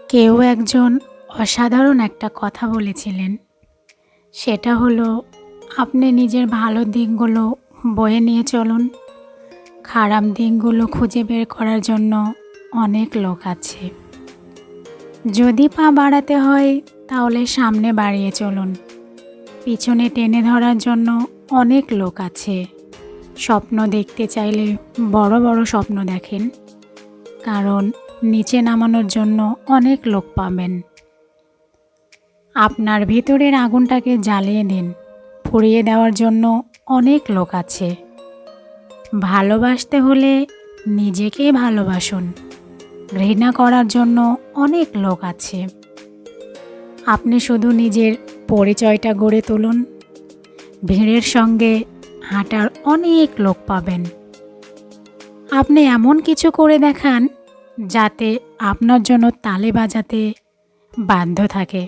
কেউ একজন অসাধারণ একটা কথা বলেছিলেন। সেটা হলো, আপনি নিজের ভালো দিকগুলো বয়ে নিয়ে চলুন, খারাপ দিকগুলো খুঁজে বের করার জন্য অনেক লোক আছে। যদি পা বাড়াতে হয় তাহলে সামনে বাড়িয়ে চলুন, পিছনে টেনে ধরার জন্য অনেক লোক আছে। স্বপ্ন দেখতে চাইলে বড় বড় স্বপ্ন দেখেন, কারণ নিচে নামানোর জন্য অনেক লোক পাবেন। আপনার ভিতরের আগুনটাকে জ্বালিয়ে দিন, পুড়িয়ে দেওয়ার জন্য অনেক লোক আছে। ভালোবাসতে হলে নিজেকেই ভালোবাসুন, ঘৃণা করার জন্য অনেক লোক আছে। আপনি শুধু নিজের পরিচয়টা গড়ে তুলুন, ভিড়ের সঙ্গে হাঁটার অনেক লোক পাবেন। আপনি এমন কিছু করে দেখান যাতে আপনার জন্য তালি বাজাতে বাধ্য থাকে।